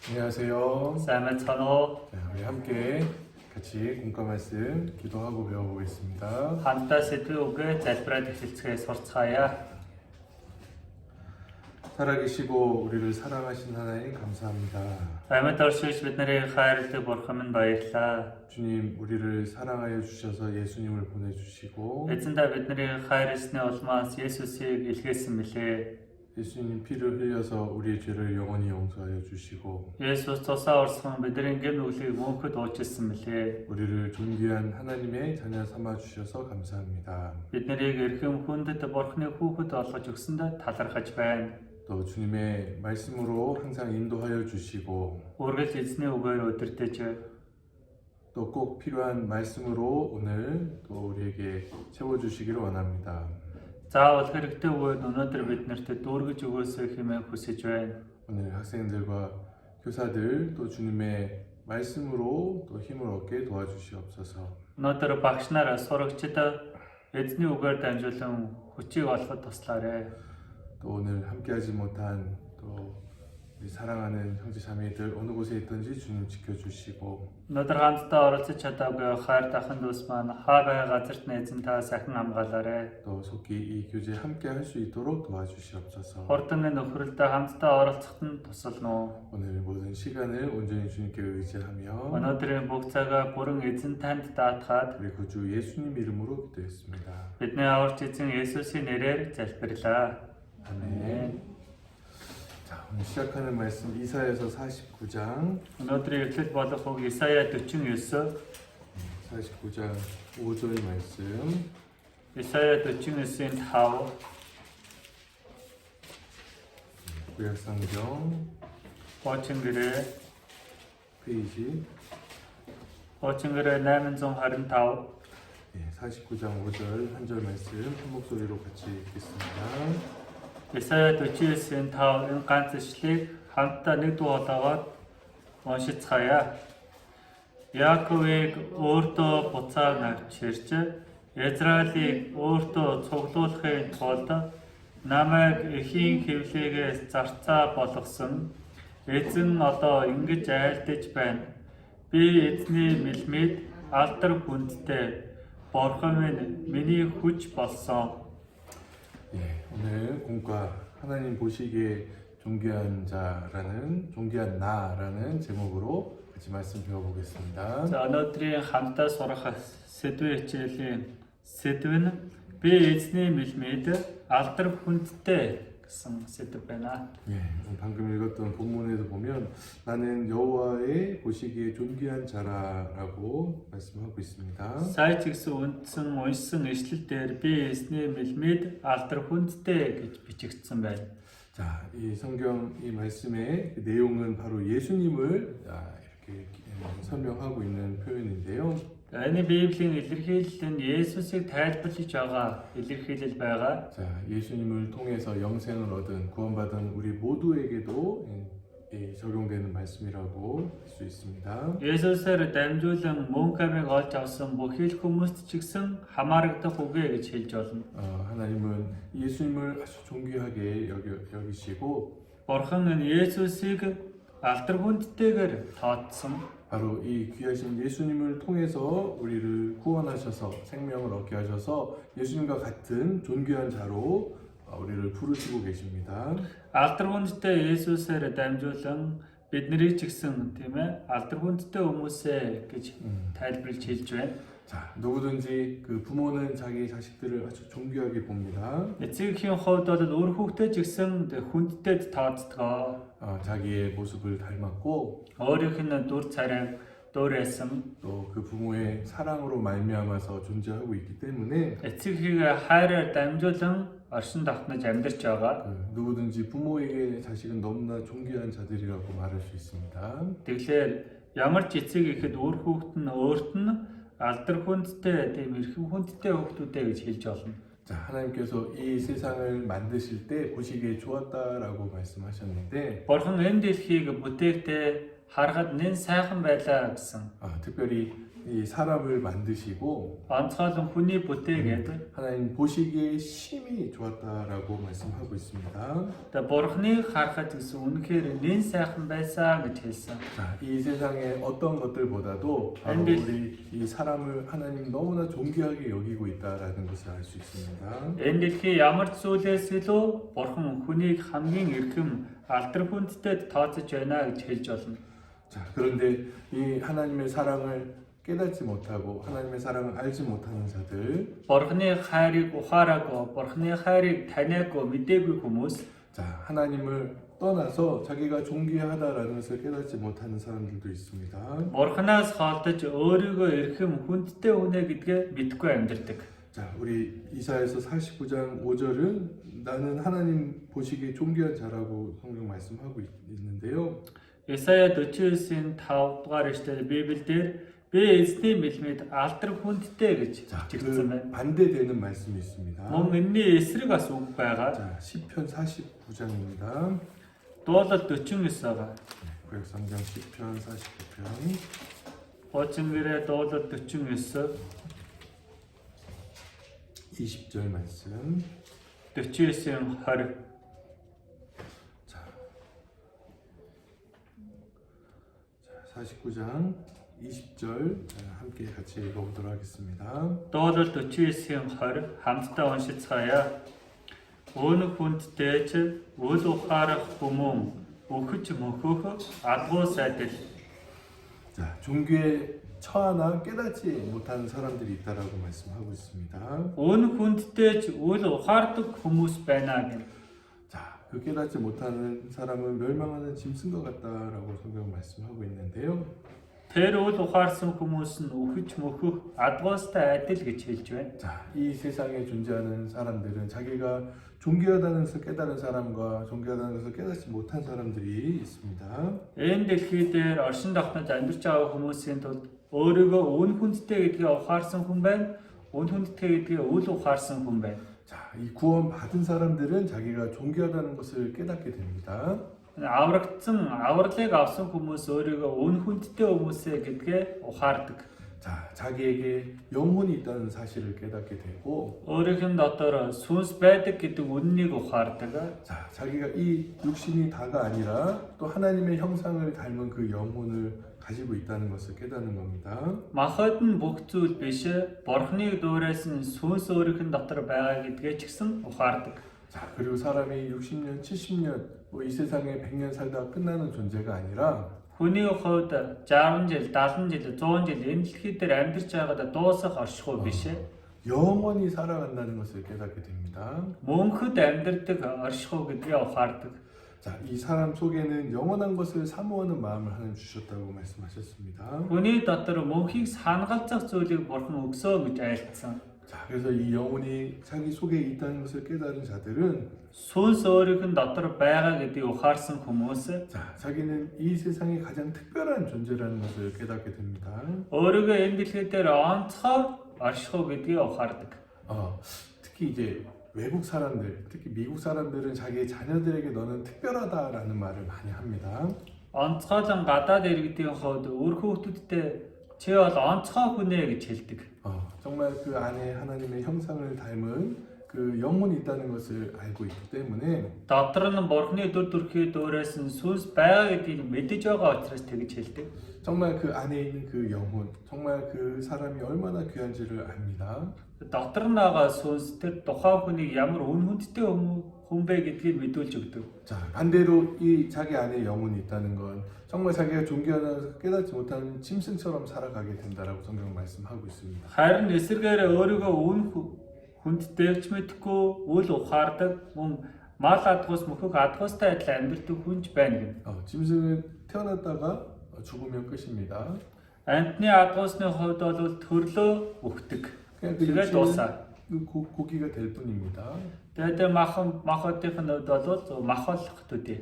안녕하세요. 사면천호 자, 우리 함께 같이 공과 말씀 기도하고 배워보겠습니다. хамтаа сэдвийн үгээ залбираад эхэлцгээе сурцгаая. 살아계시고 우리를 사랑하신 하나님 감사합니다. Амьд оршиж биднийг хайрладаг бурхан минь баярлалаа. 주님, 우리를 사랑하여 주셔서 예수님을 보내주시고 Эзэндээ биднийг хайрласны улмаас Есүсийг илгээсэн мөлий. 예수님 피를 흘려서 우리의 죄를 영원히 용서하여 주시고 Есүс цусаа орсон бидний гин нүглийг мөнхөд уучлсан мөлий. 우리를 존귀한 하나님의 자녀 삼아 주셔서 감사합니다. Биднийг эрхэм хүндэт бурханы хүүхэд болгож өгсөндөө талархаж байна. 또 주님의 말씀으로 항상 인도하여 주시고 Үргэлж эзний үгээр өдөртөж 또 꼭 필요한 말씀으로 오늘 또 우리에게 채워주시기를 원합니다. заавал хэрэгтэй үед өнөөдөр биднэрт дүүргэж өгөөсэй хэмээн хүсэж байна. 오늘 학생들과 교사들 또 주님의 말씀으로 또 힘을 얻게 도와주시옵소서. Өнөөдөр багш нар сурагчид эзний үгээр дамжуулан хүчийг олоход туслаарай. 또 오늘 함께하지 못한 또 우리 사랑하는 형제 자매들 어느 곳에 있든지 주님 지켜주시고 Өнөөдөр хамтдаа оролцож чадаагүй хайр дахын дүүс маань хаа бай газарт найзан та сахин хамгаалаарай. 또 속히 이 교제에 함께할 수 있도록 도와주시옵소서. Хурдан нөхрөлдөө хамтдаа оролцоход нь тусална уу. 오늘 모든 시간을 온전히 주님께 의지하며 Өнөөдрийн бүх цагаа бүрэн эзэн танд даатгаад 우리 구주 예수님 이름으로 기도했습니다. бидний аварч эзэн Есүсийн нэрээр залбирлаа. 아멘. 자, 오늘 시작하는 말씀 이사야서 49장 Өнөөдрийн эхлэл болох үг Исая 49, 49장 5절 말씀 Исая 49-ийн 5, 구약성경 Хуучин гэрээ 페이지 825 49장 5절 한 절 말씀 한 목소리로 같이 읽겠습니다. Исая 49-ийн 5 энэ ганц ишлэгийг хамтдаа нэг дуу болоогоор уншицгаая. Яаковыг өөртөө буцааг авч ирж, Израилийг өөртөө цуглуулахын тулд намайг эхийн хэвлэгээс зарцаа болгосон. Эзэн одоо ингэж айлдаж байна. Би эзний мэлмид алдар хүндтэй. Бурхан минь миний хүч болсон. 오늘 공과 하나님 보시기에 존귀한 자라는 존귀한 나라는 제목으로 같이 말씀 배워보겠습니다. За өнөөдрийн хамтдаа сурах сэдвийн хичээлийн сэдв нь би эзний мэлмид алдар хүндтэй гэсэн сэдв байна. 방금 읽었던 본문에도 보면 나는 여호와의 보시기에 존귀한 자라라고 말씀하고 있습니다. Сая ч гэсэн уншсан ишлэл дээр би эзний мэлмид алдар хүндтэй гэж бичигдсэн байна. 자, 이 성경 이 말씀의 내용은 바로 예수님을 이렇게 설명하고 있는 표현인데요. Энэ Библийн илэрхийлэл нь Есүсийг тайлбарлаж байгаа илэрхийлэл байгаа. 자, 예수님을 통해서 영생을 얻은 구원받은 우리 모두에게도 적용되는 말씀이라고 할 수 있습니다. Есүсээр дамжуулан мөнх амийг олж авсан бүхий л хүмүүст ч гэсэн хамаарагдах үгэ гэж хэлж болно. 하나님은 예수님을 아주 존귀하게 여기시고 Бурхан нь Есүсийг алдар хүндтэйгээр тооцсон. 바로 이 귀하신 예수님을 통해서 우리를 구원하셔서 생명을 얻게 하셔서 예수님과 같은 존귀한 자로 우리를 부르시고 계십니다. Алдар хүндтэй Есүсээр дамжуулан биднийг ч гэсэн тийм ээ алдар хүндтэй хүмүүсээ гэж тайлбарлаж хэлж байна. 자, 누구든지 그 부모는 자기 자식들을 아주 존귀하게 봅니다. Эцгийн хувьд бол өөр хүүхдээ ч гэсэн хүндтэй тооцдог. 자기의 모습을 닮았고 Өөрийнх нь дүр царай дөөрөөсөн 또 그 부모의 사랑으로 말미암아서 존재하고 있기 때문에 эцгийг хайраар дамжуулан оршин тогтнож амьдарч байгаа. 누구든지 부모에게 자식은 너무나 존귀한 자들이라고 말할 수 있습니다. Тэгэхээр ямар ч эцэг ихэд өөр хүүхэд нь өөрт нь алдар хүндтэй тийм эрхэм хүндтэй хүүхдүүдээ гэж хэлж болно. 자, 하나님께서 이 세상을 만드실 때 보시기에 좋았다라고 말씀하셨는데 Бурхан энэ дэлхийг бүтээхдээ харахад нэн сайхан байлаа гэсэн. 특별히 이 사람을 만드시고 онцгойлон хүний бүтээгээд 하나님 보시기에 심히 좋았다라고 말씀하고 있습니다. тэгээ бурхны харахад гэсэн үнэхээр нэн сайхан байсан гэж хэлсэн. 자, 이 세상의 어떤 것들보다도 바로 근데- 우리 이 사람을 하나님 너무나 존귀하게 여기고 있다라는 것을 알 수 있습니다. Энэ дэлхий ямар ч зүйлээс илүү бурхан хүнийг хамгийн эрхэм алдар хүндтэй тооцож байна гэж хэлж болно. 자, 그런데 이 하나님의 사랑을 깨닫지 못하고 하나님의 사랑을 알지 못하는 자들, Бурхны хайрыг ухаараагүй, бурхны хайрыг таниагүй, мэдээгүй хүмүүс 자, 하나님을 떠나서 자기가 존귀하다라는 것을 깨닫지 못하는 사람들도 있습니다. бурхнаас холдож өөрийгөө эрхэм хүндтэй үнэ гэдгээ мэдгүй амьдардаг. 자, 우리 이사야서 49장 5절은 나는 하나님 보시기에 존귀한 자라고 성경 말씀하고 있는데요. Исая 49-ийн 5 дугаар эшлэл Библиэлд би эзний мэлмэд алдар хүндтэй гэж 자, бичигдсэн байна. 그 반대되는 말씀이 있습니다. Мөн энэний эсрэг бас үг байгаа. 자, 시편 49장입니다. Дуулал 49 байгаа. 구약성경 시편 49편 Хуучин гэрээ дуулал 49 20절 말씀. 49-ийн 20. 자, 49장 20절 함께 같이 읽어보도록 하겠습니다. Дуулал 49-ийн 20 хамтдаа уншицгаая. Өөнөх хүндтэй ч үл ухаарах хүмүүн өгч мөхөх алгуу сайдал. 자, 종교에 처하나 깨닫지 못하는 사람들이 있다라고 말씀하고 있습니다. Өөнөх хүндтэй ч үл ухаардаг хүмүүс байна гэх. 자, 그 깨닫지 못하는 사람은 멸망하는 짐승 것 같다라고 성경 말씀하고 있는데요. Тэр үл ухаарсан хүмүүс нь өгч мөхөх адгуустай адил гэж хэлж байна. 자, 이 세상에 존재하는 사람들은 자기가 존귀하다는 것을 깨달은 사람과 존귀하다는 것을 깨닫지 못한 사람들이 있습니다. Энэ дэлхий дээр оршин тогтнож амьдарч байгаа хүмүүсийн тулд өөрийгөө үн хүндтэй гэдгийг ухаарсан хүн байна. Үн хүндтэй гэдгийг үл ухаарсан хүн байна. 자, 이 구원 받은 사람들은 자기가 존귀하다는 것을 깨닫게 됩니다. Аврагдсан авралыг авсан хүмүүс өөрийгөө үн хүндтэй хүмүүсээ гэдгээ ухаардаг. 자, 자기에게 영혼이 있다는 사실을 깨닫게 되고, Өөрийнх нь дотор сүнс байдаг гэдэг үннийг ухаардаг. 자, 자기가 이 육신이 다가 아니라 또 하나님의 형상을 닮은 그 영혼을 가지고 있다는 것을 깨닫는 겁니다. Махад нь бүх зүйл биш, бурхныг дуурайсан сүнс өөрийнх нь дотор байгаа гэдгээ ч гэсэн ухаардаг. 자, 그리고 사람이 60년, 70년, 뭐 이 세상에 100년 살다 끝나는 존재가 아니라 Хүний хувьд 60 жил, 70 жил, 100 жил энэ дэлхий дээр амьдарч байгаад дуусах оршихуй биш. 영원히 살아간다는 것을 깨닫게 됩니다. Мөнхөд амьдардаг оршихуй гэдгээ ухаардаг. 자, 이 사람 속에는 영원한 것을 사모하는 마음을 하나님 주셨다고 말씀하셨습니다. Хүний дотор мөнхийг санагалзах зүйлийг бурхан өгсөө гэж айлтсан. 자, 그래서 이 영혼이 자기 속에 있다는 것을 깨달은 자들은 Сүнс өөрийнх нь дотор байгаа гэдгийг ухаарсан хүмүүс 자, 자기는 이 세상에 가장 특별한 존재라는 것을 깨닫게 됩니다. өөрийгөө энэ дэлхий дээр онцгой оршихуй гэдгийг ухаардаг. 특히 이제 외국 사람들, 특히 미국 사람들은 자기의 자녀들에게 너는 특별하다라는 말을 많이 합니다. Онцгойлон гадаад иргэдийн хувьд өөр хүүхдүүдтэй чи бол онцгой хүн ээ гэж хэлдэг. 정말 그 안에 하나님의 형상을 닮은 그 영혼이 있다는 것을 알고 있기 때문에 Дотор нь бурхны дүр төрхий дуурайсан сүнс байгаа гэдгийг мэдэж байгаа учраас тэгж хэлдэг. 정말 그 안에 있는 그 영혼, 정말 그 사람이 얼마나 귀한지를 압니다. Дотор нь байгаа сүнс тэр тухайн хүнийг ямар үн хүндтэй хүн бэ гэдгийг мэдүүлж өгдөг. 자, 반대로 이 자기 안에 영혼이 있다는 건 정말 자기가 존귀하다는 깨닫지 못하는 짐승처럼 살아가게 된다라고 성경 말씀하고 있습니다. Харин эсэргээр өөрийгөө үн хүндтэйч мэдхгүй үл ухаардаг мөн мал адгуус мөхөг адгуустай адил амьдардаг хүнч байна гэнэ. 짐승은 태어났다가 죽으면 끝입니다. Амьтны адгуусны хувьд бол төрлөө өгдөг. 그냥 그 Тэгээд 육신은 дуусаа. 그 고기가 될 뿐입니다. Тэгээд махотын хувьд бол махолох төдий.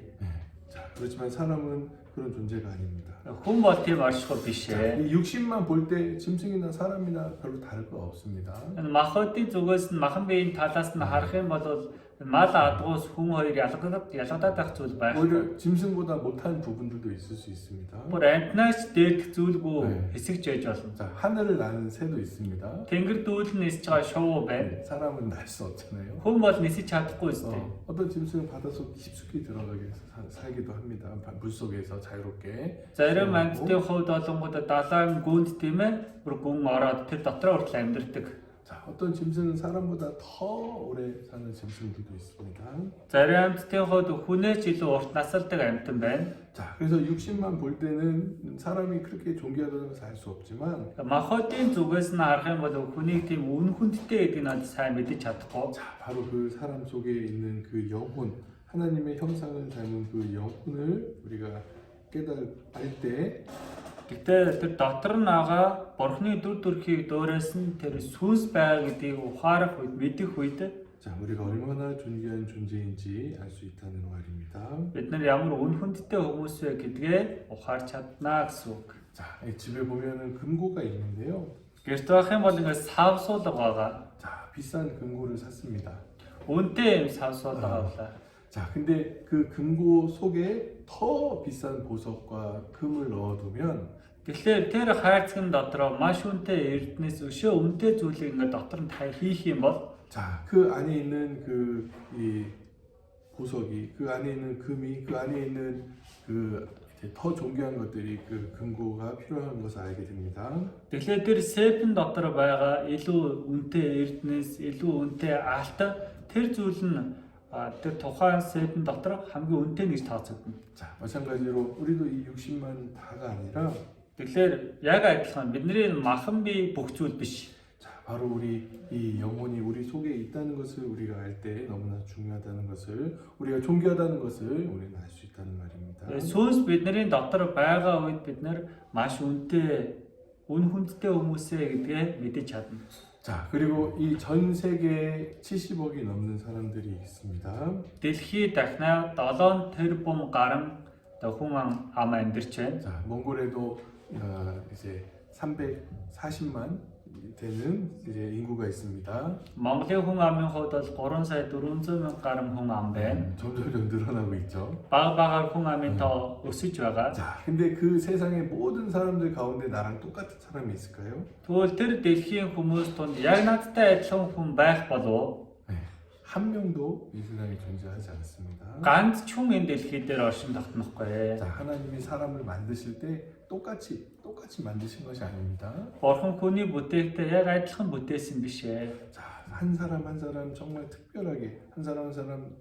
자, 그렇지만 사람은 그런 존재가 아닙니다. Хүн бол тийм оршихуй биш 자, ээ. 이 육신만 볼 때 짐승이나 사람이나 별로 다를 거 없습니다. Энэ махотын зүгээс нь махан биеийн талаас нь харах юм бол мал адгуус хүн хоёр ялгадаад байх зүйл байх. 오히려 짐승보다 못한 부분들도 있을 수 있습니다. Бүр амтнаас дээрх зүйлгүй 네. хэсэгж яж болно. 자, 하늘을 나는 새도 있습니다. Тэнгэр дүүл нь нисэж байгаа шувуу байна. 사람은 날 수 없잖아요. Хүн бол нисэж чадахгүй үстэй. 어떤 짐승은 바닷속 깊숙이 들어가게 살기도 합니다. 물 속에서 자유롭게. Зарим амьтдын хувьд олонгууд далайн гүнд тийм ээ бүр гүн ороод тэр дотроо хүртэл амьдардаг. 자, 어떤 짐승은 사람보다 더 오래 사는 짐승들도 있습니다. Зарим амьтдын хувьд хүнээс илүү урт насалдаг амьтан байна. 자, 그래서 육신만 볼 때는 사람이 그렇게 존귀하다는 것을 알 수 없지만, Махотын зүгээс нь харах юм бол хүнийг тийм үн хүндтэй гэдгийг надад сайн мэдэж чадахгүй. 자, 바로 그 사람 속에 있는 그 영혼, 하나님의 형상을 닮은 그 영혼을 우리가 알 때, Гэтэ тэр дотор нь байгаа бурхны дүр төрхийг дөөрөөс нь тэр сүнс байгаа гэдгийг ухаарах үед мэдэх үед 자, 우리가 얼마나 존귀한 존재인지 알 수 있다는 말입니다. бид нар ямар үн хүндтэй хүмүүс вэ гэдгээ ухаарч чаднаа гэсэн үг. 자, 이 집에 보면은 금고가 있는데요. Гэрт байх юм бол ингээд савсуулга байгаа. 자, 비싼 금고를 샀습니다. Үнэтэй юм савсуулга байлаа. 자, 근데 그 금고 속에 더 비싼 보석과 금을 넣어두면 Тэгэхээр тэр хайрцаг дотроо маш үнэтэй эрдэнэс өшөө үнэтэй зүйлийг ингээд дотор нь хийх юм бол 자, 그 안에 있는 그 이 보석이, 그 안에 있는 금이, 그 안에 있는 그 이제 더 존귀한 것들이 그 금고가 필요한 것을 알게 됩니다. тэгэхээр тэр сэпэн дотор байгаа илүү үнэтэй эрдэнэс, илүү үнэтэй алт тэр зүйл нь тэр тухайн сэпэн дотор хамгийн үнэтэй гэж тооцогдно. 자, 마찬가지로 우리도 이 육신만 다가 아니라 Тэгэхээр яг адилхан бидний махан бие бүх зүйл биш. 자, 바로 우리 이 영혼이 우리 속에 있다는 것을 우리가 알 때 너무나 중요하다는 것을, 우리가 존귀하다는 것을 우리는 알 수 있다는 말입니다. Сүнс бидний дотор байгаа үед бид нар маш үнэтэй, үн хүндтэй хүмүүсээ гэдгээ мэдэж чадна. 자, 그리고 이 전 세계에 70억이 넘는 사람들이 있습니다. Дэлхий дахнаа 7 тэрбум гарan хүн ам амьдарч байна. 자, 몽골에도 이제 340만 되는 이제 인구가 있습니다. Монголын хүн амын хувьд бол 3 сая 400 мянган гарan хүн ам байна. 점점 늘어나고 있죠. Бага хүн амын тоо өсөж байгаа. 자, 근데 그 세상의 모든 사람들 가운데 나랑 똑같은 사람이 있을까요? Тэгвэл тэр дэлхийн хүмүүс тунд яг надтай адилхан хүн байх болов 네, 한 명도 이 세상에 존재하지 않습니다. ганц ч хүн энэ дэлхий дээр оршин тогтнохгүй. 자, 하나님이 사람을 만드실 때 똑같이 만드신 것이 아닙니다. Бурхан хүний бүтээхдээ яг адилхан бүтээсэн биш ээ. 자, 한 사람 한 사람 정말 특별하게, 한 사람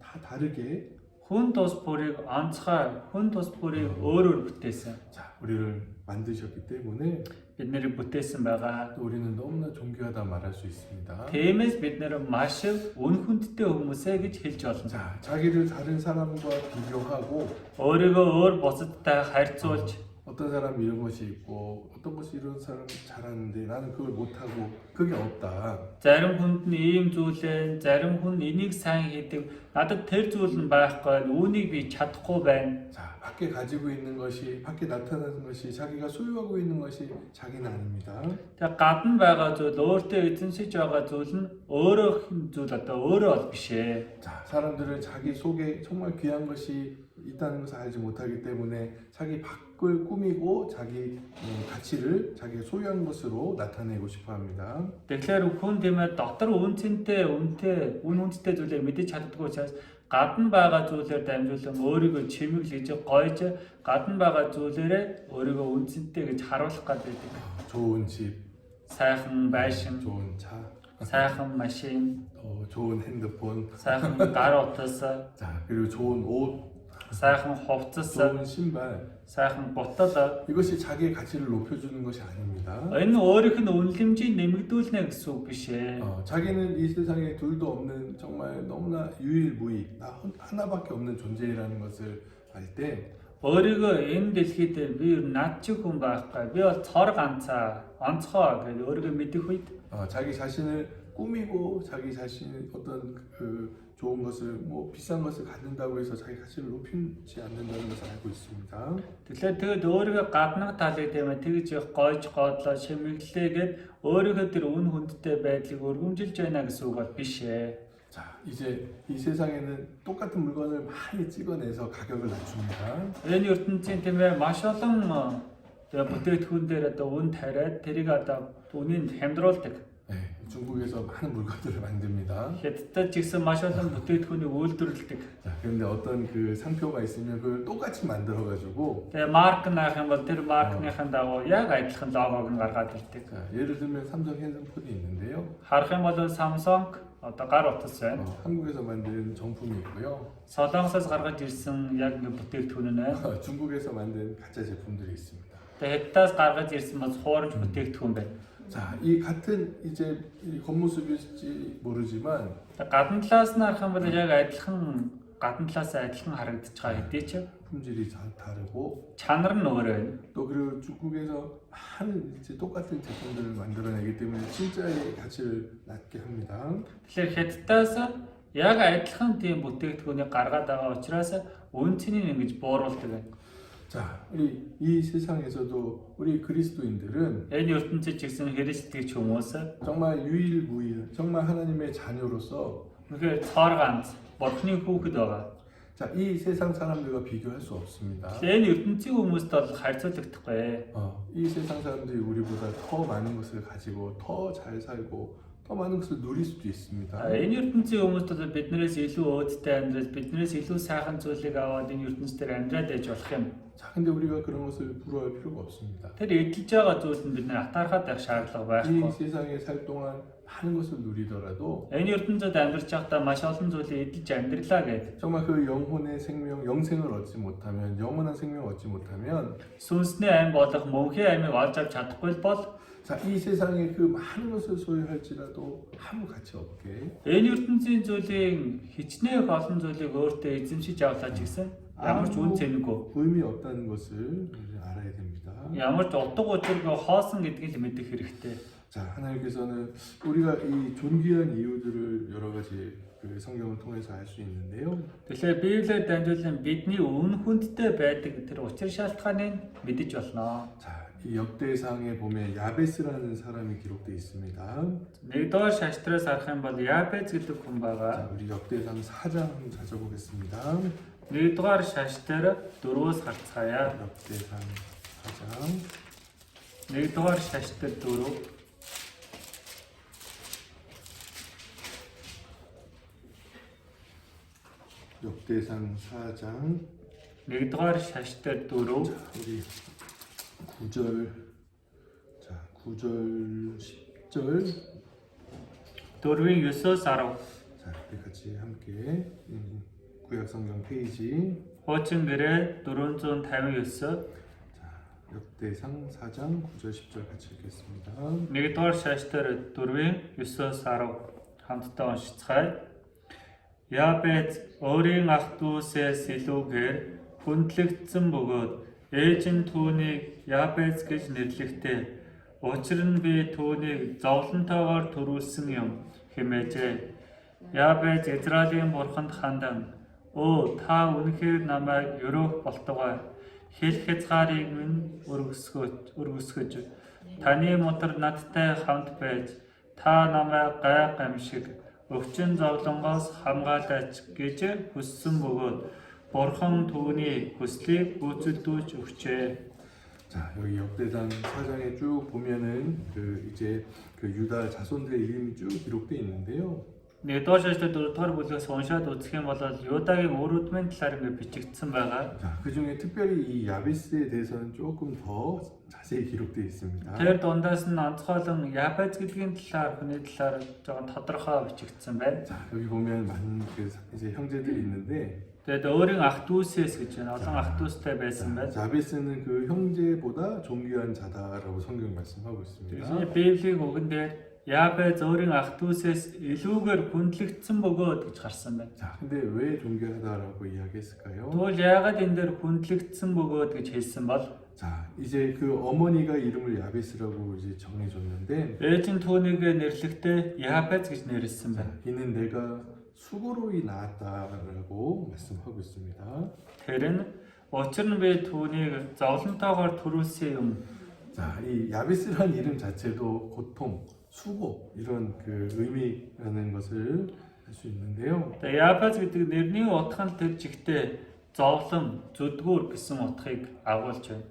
다 다르게, Хүн тус бүрийг онцгой, хүн тус бүрийг өөрөөр бүтээсэн. 자, 우리를 만드셨기 때문에 Бид нарыг бүтээсэн байгаа. 또 우리는 너무나 존귀하다 말할 수 있습니다. Тиймээс бид нэр маш үн хүндтэй хүмүүсээ гэж хэлж болно. 자, 자기를 다른 사람과 비교하고 Өөрийгөө өөр бусадтай харьцуулж 어떤 사람 이런 것이 있고 어떤 것이 이런 사람 잘하는데 나는 그걸 못하고 그게 없다. зарим хүнд нь ийм зүйлээ, зарим хүн энийг сайн хийдэг. Надад тэр зүйл нь байхгүй, үүнийг би чадахгүй байна. 자, 밖에 가지고 있는 것이, 밖에 나타나는 것이, 자기가 소유하고 있는 것이 자기는 아닙니다. Тэгээ гадна байгаа зүйл, өөртөө эзэмшиж байгаа зүйл нь өөрөөх зүйл өөрөө бол биш ээ. 자, 사람들은 자기 속에 정말 귀한 것이 있다는 것을 알지 못하기 때문에 자기 밖을 꾸미고 자기 가치를 자기가 소유한 것으로 나타내고 싶어합니다. Тэгэхээр хүн тиймээ дотор үн цэнтэй, үн хүндтэй зүйлээр мэдэж чаддаггүй учраас гадна байгаа зүйлээр дамжуулан өөрийгөө чимэглэж, гоёж, гадна байгаа зүйлээрээ өөрийгөө үн цэнтэй гэж харуулах гэдэг. 좋은 집, Сайхан байшин, 좋은 차, сайхан машин, 좋은 핸드폰, сайхан гар утас, 자, 그리고 좋은 옷, сайхан хувцас, 좋은 신발. сайхан бутал. 이것이 자기의 가치를 높여주는 것이 아닙니다. Энэ өөрийнх нь үнэлэмжийг нэмэгдүүлнэ гэсэн үг биш ээ. 자기는 이 세상에 둘도 없는 정말 너무나 유일무이 나 하나밖에 없는 존재라는 것을 알 때 Өөрийгөө энэ дэлхий дээр би над чи хүн байхгүй. Би бол цор ганцаа, онцгой гэж өөрийгөө мэдэх үед 자기 자신을 꾸미고 자기 자신의 어떤 그 좋은 것을 뭐 비싼 것을 갖는다고 해서 자기 가치를 높이지 않는다는 것을 알고 있습니다. тэгээд өөрийгөө гаднах талыг тийм тэгж гойж годлоо шимэглээгээд өөрийгөө тэр үн хүндтэй байдлыг өргөмжилж байна гэсэн үг бол биш ээ. 자, 이제 이 세상에는 똑같은 물건을 많이 찍어내서 가격을 낮춥니다. Энэ ертөнцийн тийм ээ маш олон тэгээ бүтээгдэхүүн дээр одоо үн тариад тэрийг одоо үнийн хямдруулдаг. 네, 중국에서 많은 물건들을 만듭니다. Хятадд ч гэсэн маш олон бүтээгдэхүүнийг үйлдвэрлэдэг. 자, 그런데 어떤 그 상표가 있으면 그걸 똑같이 만들어가지고 Тэгээ марк наах юм бол тэр маркныхын дагуу яг адилхан логог нь гаргаад ирдэг. 자, 예를 들면 삼성 핸드폰이 있는데요. Харах юм бол Samsung одоо гар утас байна. 한국에서 만든 정품이 있고요. Солонгосоос гаргаж ирсэн яг нэг бүтээгдэхүүн нь байна. 중국에서 만든 가짜 제품들이 있습니다. Тэгээ Хятадаас гаргаж ирсэн бол хуурж бүтээгдэхүүн байна. 자, 이 같은 이제 이 겉모습일지 모르지만 Гадна талаас нь харах юм бол яг адилхан гадна талаас адилхан харагдаж байгаа хэдий ч 품질이 다르고 чанар нь өөр байна. 또 그리고 중국에서 많은 이제 똑같은 제품들을 만들어내기 때문에 진짜의 가치를 낮게 합니다. Тэгэхээр Хятадаас яг адилхан тийм бүтээгдэхүүнийг гаргаад байгаа учраас үнцнийг ингэж бууруулдаг байна. 자, 우리 이 세상에서도 우리 그리스도인들은 Энэ ертөнцид ч гэсэн христтгэж хүмүүс 정말 유일무이한 정말 하나님의 자녀로서 үнэхээр цоор ганц Бурхны хүүхэд байгаа. 자, 이 세상 사람들과 비교할 수 없습니다. Энэ ертөнцийн хүмүүстэй бол харьцуулагдахгүй. 이 세상 사람들이 우리보다 더 많은 것을 가지고 더 잘 살고 더 많은 것을 누릴 수도 있습니다. Энэ ертөнцийн хүмүүстэй бол биднээс илүү өөдтэй амьдрал, биднээс илүү сайхан зүйлийг аваад энэ ертөнцийн амьдраад ээж болох юм. 자, 근데 우리가 그런 것을 부러워할 필요가 없습니다. Тэр эдэлж байгаа зүйл нь бид нэ атаархаад байх шаардлага 이 байхгүй. 세상에 살 동안 많은 것을 누리더라도 Энэ ертөнцид амьдарч байхдаа маш олон зүйлийг эдэлж амьдралаа гэдэг. 정말 그 영혼의 생명, 영생을 얻지 못하면 영원한 생명을 얻지 못하면 Сүнсний аймаг болох мөнхийн аймаг олж авч чадахгүй бол 자, 이 세상에 그 많은 것을 소유할지라도 아무 가치 없게 энэ ертөнцийн зүйлийн хичнээн олон зүйлийг өөртөө эзэмшиж авлаа ч гэсэн ямар ч үн цэнэгүй. 의미 없다는 것을 우리는 알아야 됩니다. Ямар ч утга учиргүй хоосон гэдгийг л мэдэх хэрэгтэй. 자, 하나님께서는 우리가 이 존귀한 이유들을 여러 가지 그 성경을 통해서 알 수 있는데요. Тэгэхээр Библиэр дамжуулан бидний үн хүндтэй байдаг тэр учир шалтгааныг мэдэж болно. 자, 이 역대상에 보면 야베스라는 사람이 기록되어 있습니다. Нэгдүгээр шаштраас харах юм бол Ябез гэдэг хүн 자, байгаа. 우리 역대상 4장 한번 찾아보겠습니다. Нэгдүгээр шаштраар 4-өөс харцгаая. 역대상 4장 Нэгдүгээр шаштраар 4. 역대상 4장 Нэгдүгээр шаштраар 4. 자, 우리 9절 자, 9절 10절 4-ийн 9-өөс 10. 자, 우리 같이 함께 구약 성경 페이지 Хуучин гэрээ 459. 자, 역대상 4장 9절 10절 같이 읽겠습니다. Нэгдүгээр шаштраар 4-ийн 9-өөс 10 хамтдаа уншицгаая. Ябез өөрийн ах дүүсээс илүүгээр хүндлэгдсэн бөгөөд ээж нь түүнийг Ябез гэж нэрлэхдээ учир нь би түүнийг зовлонтойгоор төрүүлсэн юм хэмээжээ. Ябез Израилийн бурханд хандан "Өө та үнэхээр намайг өрөөх болтугай. Хэл хязгаарыг минь өргөсгөж таны мотор надтай хамт байж та намайг гай гамшиг өвчин зовлонгоос хамгаалаач гэж хүссэн бөгөөд бурхан түүний хүслийг гүйцэлдүүлж өгчээ. 자, 여기 역대상 4장에 쭉 보면은 그 이제 그 유다 자손들의 이름이 쭉 기록되어 있는데요. Нэгдүгээр шаштрын 4-р бүлгээс уншаад үзэх юм бол Юдагийн өрөөдмийн талаар ингэ бичигдсэн байгаа. 자, 그 중에 특별히 이 야베스에 대해서는 조금 더 자세히 기록되어 있습니다. Тэр дундаас нь онцгойлон Ябез гэдгийн талаар хүний талаар жоохон тодорхой бичигдсэн байна. 자, 여기 보면 많은 그 이제 형제들이 있는데 Тэгээд өөрийн ах дүүсээс гэж байна. Олон ах дүүстэй байсан байна. 야베스는 그 형제보다 존귀한 자다라고 성경 말씀하고 있습니다. Тэгэхээр Библийн үгэн дээр Ябез өөрийн ах дүүсээс илүүгээр хүндлэгдсэн бөгөөд гэж гарсан байна. 자, 근데 왜 존귀하다라고 이야기했을까요? Тэгвэл яагаад энэ дээр хүндлэгдсэн бөгөөд гэж хэлсэн бол 자, 이제 그 어머니가 이름을 야베스라고 이제 정해줬는데 ээж нь түүнийг нэрлэхдээ Ябез гэж нэрлсэн 자, байна. 이는 내가 수고로이 낳았다라고 말씀하고 있습니다. Тэр нь учир нь би түүнийг зовлонтойгоор төрүүлсэн юм. 자, 이 야베스라는 이름 자체도 고통, 수고 이런 그 의미라는 것을 수 있는데요. Тэгээ Япаз гэдэг нэрний утга нь тэр жигтэй зовлон, зүдгүүр гэсэн утгыг агуулж байна.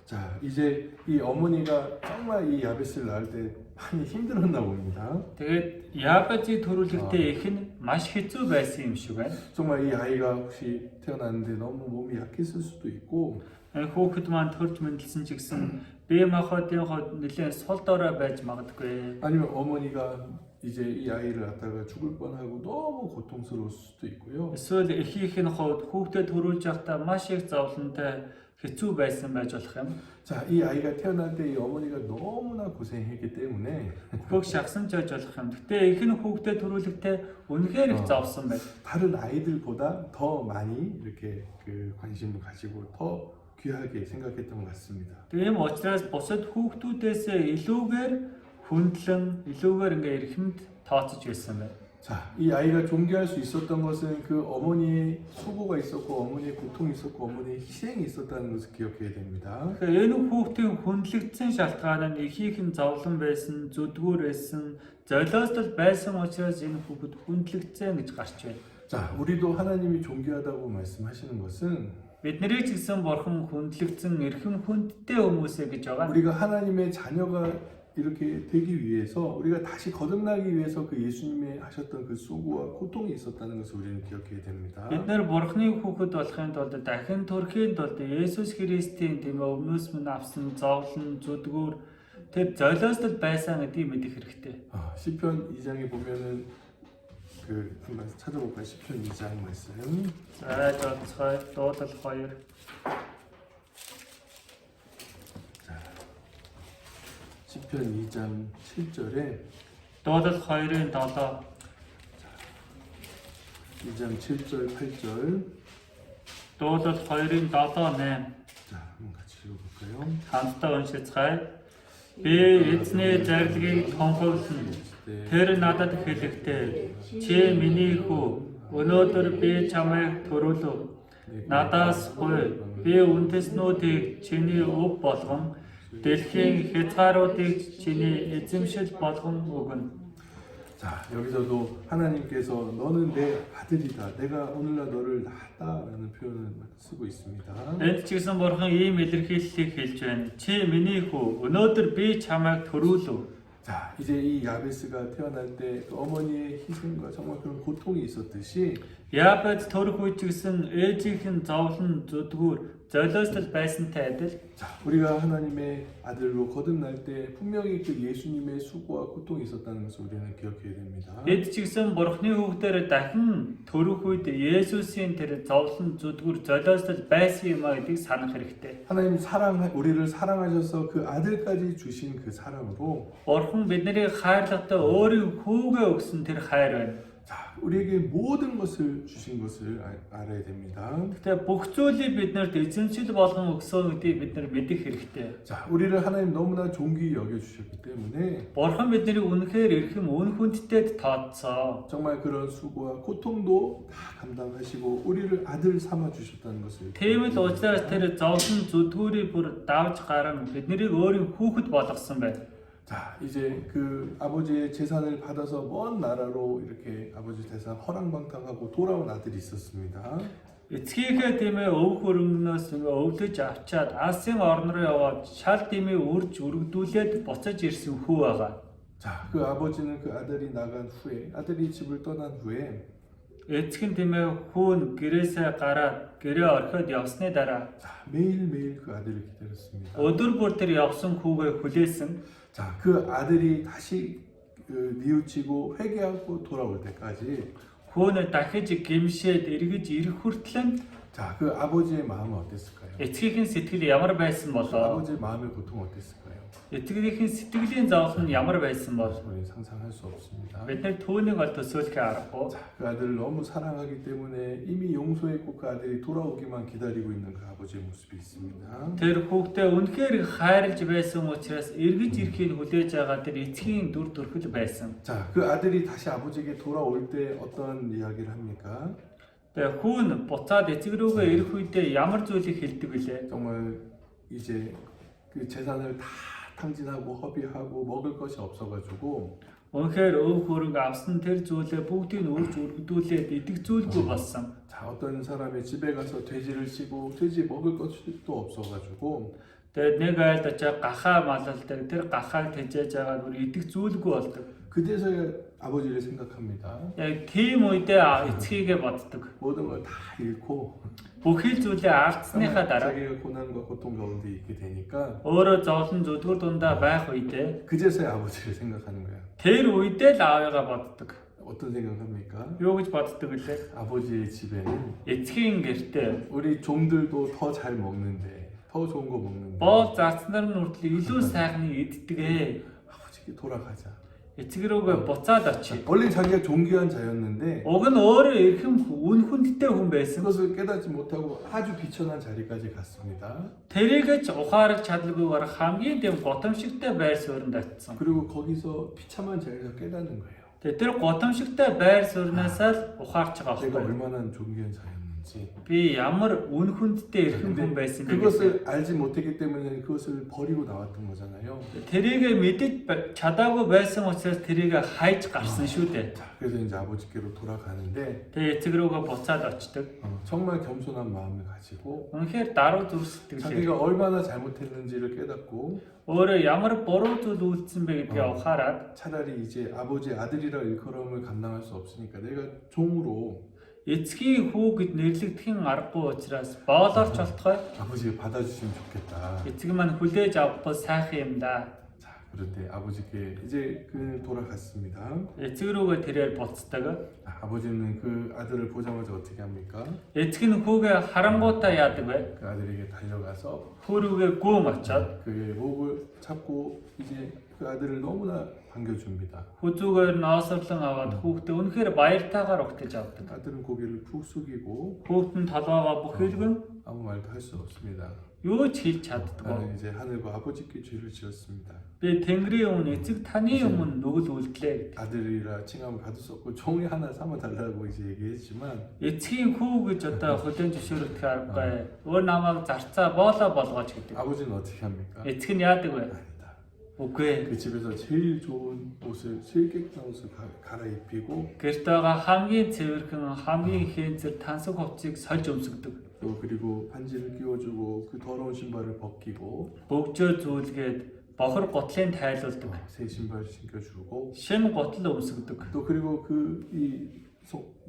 자, 이제 이 어머니가 정말 이 야베스를 낳을 때 많이 힘들었나 봅니다. Тэгээд Япазыг төрүүлэхдээ их нь маш хэцүү байсан юм шиг байна. 정말 이 아이가 혹시 태어났는데 너무 몸이 약했을 수도 있고 Хүүхэд маань төрж мэндэлсэн ч гэсэн бие махбодын ход нэлээд сул дорой байж магадгүй. 아니면 어머니가 이제 이 아이를 갖다가 죽을 뻔하고 너무 고통스러울 수도 있고요. Эсвэл эхийнх нь хойд хүүхдэд төрүүлж явахдаа маш их зовлонтой хэцүү байсан байж болох юм. 자, 이 아이가 태어날 때 이 어머니가 너무나 고생했기 때문에 Бүх шахсан ч байж болох юм. Гэтэ ихэнх хүүхдэд төрүүлэхдээ үнэхээр их зовсон байна. 다른 아이들보다 더 많이 이렇게 그 관심을 가지고 더 귀하게 생각했던 것 같습니다. Тийм учраас бусад хүүхдүүдээс илүүгээр хүндлэн, илүүгээр ингээ эрхэмд тооцож байсан байна. 자, 이 아이가 존귀할 수 있었던 것은 그 어머니의 수고가 있었고 어머니의 고통이 있었고 어머니의 희생이 있었다는 것을 기억해야 됩니다. Тэгэхээр энэ хүүхдийн хүндлэгдсэн шалтгаан нь ихийнх нь зовлон байсан, зүдгүүр байсан, золиостол байсан учраас энэ хүүхэд хүндлэгдсэн гэж гарч байна. 자, 우리도 하나님이 존귀하다고 말씀하시는 것은 Бид нарыг ч гэсэн бурхан хүндлэгдсэн эрхэм хүндтэй хүмүүсээ гэж байгаа. 우리가 하나님의 자녀가 이렇게 되기 위해서 우리가 다시 거듭나기 위해서 그 예수님이 하셨던 그 수고와 고통이 있었다는 것을 우리는 기억해야 됩니다. Бид нар бурханы хүүхэд болохын тулд дахин төрөхийн тулд Есүс Христийн тийм өмнөөс минь авсан зовлон, зүдгүүр тэр золиостол байсан гэдгийг мэдэх хэрэгтэй. 시편 2장에 보면은 그 한번 찾아볼까요? 시편 2장 말씀. За жолцгой дуудал 2. 시편 2장 7절에 Дуудал 2-ын 7. 2장 7절 8절. Дуудал 2-ын 7 8. 자, 한번 같이 읽어볼까요? Хамтдаа уншицгаая. Би эзний зарилгийг тонхоглоно. Тэр надад хэлэхдээ чи миний хүү өнөөдөр би чамайг төрүүлв. Надаас хуй би үндэснүүдийг чиний өв болгон дэлхийн хязгааруудыг чиний эзэмшил болгон өгнө. 자, 여기서도 하나님께서 너는 내 아들이다. 내가 오늘날 너를 낳았다라는 표현을 쓰고 있습니다. Энд ч гэсэн бурхан ийм илэрхийллийг хэлж байна. Чи миний хүү өнөөдөр би чамайг төрүүлв. 자, 이제 이 야베스가 태어날 때 그 어머니의 희생과 정말 그런 고통이 있었듯이 Яапад төрөх үеч гэсэн ээжийнхэн зовлон зүдгүүр золиостол байсантай адил 자, 우리가 하나님의 아들로 거듭날 때 분명히 그 예수님의 수고와 고통이 있었다는 것을 우리는 기억해야 됩니다. Эд ч гэсэн бурхны хүүхдээр дахин төрөх үед Есүсийн тэр зовлон зүдгүүр золиостол байсан юм а гэдгийг санах хэрэгтэй. 하나님 우리를 사랑하셔서 그 아들까지 주신 그 사랑으로 Бурхан биднийг хайрлахдаа өөрийн хүүгээ өгсөн тэр хайр байна. 자, 우리에게 모든 것을 주신 것을 알아야 됩니다. Гэтэ бүх зүйлийг биднэрт эзэмшил болгон өгсөн гэдгийг бид нар мэдэх хэрэгтэй. 자, 우리를 하나님 너무나 존귀히 여겨 주셨기 때문에 Бурхан биднийг үнэхээр эрхэм үн хүндтэд тооцсон. 정말 그런 수고와 고통도 다 감당하시고 우리를 아들 삼아 주셨다는 것을 Тийм л учраас тэр зовлон зүдгүүрийг бүр давж гарan биднийг өөрийн хүүхэд болгосон байна. 자, 이제 그 아버지의 재산을 받아서 먼 나라로 이렇게 아버지 재산 허랑방탕하고 돌아온 아들이 있었습니다. Эцгийнхээ тиймээ өв хөрөнгнөөс өвлөж авчаад Асын орн руу яваад шал тиймээ үрж өргөдүүлээд буцаж ирсэн хүү байгаа. 자, 그 아버지는 그 아들이 나간 후에 아들이 집을 떠난 후에 Эцэг нь тиймээ хүүн гэрээсээ гараад гэрээ орхиод явсны дараа 자, 매일매일 그 아들을 기다렸습니다. өдөр бүр тэр явсан хүүгээ хүлээсэн. 자, 그 아들이 다시 뉘우치고 회개하고 돌아올 때까지 Хүүн дахиж гимшээд эргэж ирэх хүртэл 자, 그 아버지의 마음은 어땠을까요? эцгийнхэн сэтгэл ямар байсан болоо? 아버지의 마음의 고통은 어땠을까요? Эцгийнхээ сэтгэлийн зовлон нь ямар байсан бол 우리 상상할 수 없습니다. бид нар түүнийг бол төсөөлөх аргагүй. 자, 그 아들을 너무 사랑하기 때문에 이미 용서했고 그 아들이 돌아오기만 기다리고 있는 그 아버지의 모습이 있습니다. Тэр хүүхдээ үнэхээр хайрлж байсан учраас эргэж ирэхийг хүлээж байгаа тэр эцгийн дүр төрхөл байсан. 자, 그 아들이 다시 아버지에게 돌아올 때 어떤 이야기를 합니까? Тэгээ хүүн буцаад эцэг рүүгээ ирэх үедээ ямар зүйлийг хэлдэг вүлээ? 정말 이제 그 재산을 다 탕진하고 허비하고 먹을 것이 없어가지고 Үнэхээр өв хөрөнгө авсан тэр зүйлээ бүгдийг нь өөрч өргөдүүлээд идэх зүйлгүй болсон. 자, 어떤 사람의 집에 가서 돼지를 찌고 돼지 먹을 것도 없어가지고 Тэгээд нэг айлд очиж гахаа малалдаг тэр гахааг тэжээж байгаа бүр идэх зүйлгүй болдог. 그제서야 아버지를 생각합니다. Яг тийм үедээ эцгийгээ боддог. 모든 걸 다 잃고 Бүхий зүйлээ алдсныхаа дараа 자기가 고난과 고통 가운데 있게 되니까 өөрөө зовлон зүдгэр дундаа байх үедээ 그제서야 아버지를 생각하는 거야. тэр үедээ л аавыгаа боддог. 어떤 생각합니까? Юу гэж боддог вүлээ? 아버지의 집에는 Эцгийн гэртээ 우리 종들도 더 잘 먹는데 더 좋은 거 먹는데 боо зарцнаар нь хүртэл илүү сайхныг иддэг. 아버지께 돌아가자. Эцэг рүүгээ буцаад очив. 원래 자기가 존귀한 자였는데 Уг нь өөрөө эрхэм үн хүндтэй хүн байсан. 그것을 깨닫지 못하고 아주 비천한 자리까지 갔습니다. Тэрийгэж ухаарах чадлагүйгээр хамгийн дэм готомшигтай байр суурьнд очсон. 그리고 거기서 비참한 자리에서 깨닫는 거예요. Тэгээ тэр готомшигтай байр суурьнаасаа л ухаарч байгаа 내가 байхгүй. 얼마나 존귀한 자였는지. Би ямар үн хүндтэй эрхэм хүн байсан бэ? 그것을 알지 못했기 때문에 그것을 버리고 나왔던 거잖아요. тэрийгэ мэдэж чадаагүй байсан учраас тэрийг хайж гарсан шүү дээ. 자, 그래서 이제 아버지께로 돌아가는데 Тэгээ эцэг рүүгээ буцаад очдөг. 정말 겸손한 마음을 가지고 Үнэхээр даруй зүрх сэтгэлээ. 자기가 얼마나 잘못했는지를 깨닫고 өөрөө ямар буруу зүйл үйлдсэн бэ гэдгээ ухаарад 차라리 이제 아버지의 아들이라 일컬음을 감당할 수 없으니까 내가 종으로 эцгийн хүү гэд нэрлэгдэхин аргагүй учраас боолорч болтгой 아버지가 받아주시면 좋겠다. эцэг маань хүлээж авахгүй сайхан юм да. 자, 그런데 아버지께 이제 그는 돌아갔습니다. Эцэг рүүгээ тэрээр буцдаг. 아버지는 그 아들을 보자마자 어떻게 합니까? Эцэг нь хүүгээ харангуутаа яадаг вэ? 그 아들에게 달려가서 Хүү рүүгээ гүм очоод 그의 목을 잡고 이제 그 아들을 너무나 반겨줍니다. хүзүүгээр нь оосорлон аваад хүүхдээ үнэхээр баяртайгаар угтаж авдаг. 아들은 고개를 푹 숙이고 Хүүхэд нь толгоогоо бүхэлгэн 아무 말도 할 수 없습니다. юу ч хэлж чаддаггүй. 나는 이제 하늘과 아버지께 죄를 지었습니다. Би Тэнгэрийн өмнө эцэг таны өмнө нүгэл үлдлээ. 아들이라 칭함을 받을 수 없고 종이 하나 삼아 달라고 이제 얘기했지만 Эцгийн хүү гэж одоо хөдөө зөвшөөрөх аргагүй. Өөр намайг зарцаа боолоо болгооч гэдэг. 아버지는 어떻게 합니까? Эцэг нь яадаг вэ? 아니다. Үгүй. 그 집에서 제일 좋은 옷을 제일 깨끗한 옷을 갈아입히고 Гэрт байгаа хамгийн цэвэрхэн, хамгийн хэнцэр тансаг хувцсыг сольж өмсгдөг. 또 그리고 반지를 끼워주고 그 더러운 신발을 벗기고 Бөгжөө зүүлгээд бохор гутлын тайлуулдаг. 새 신발 신겨주고 Шинэ гутал өмсгдөг. 또 그리고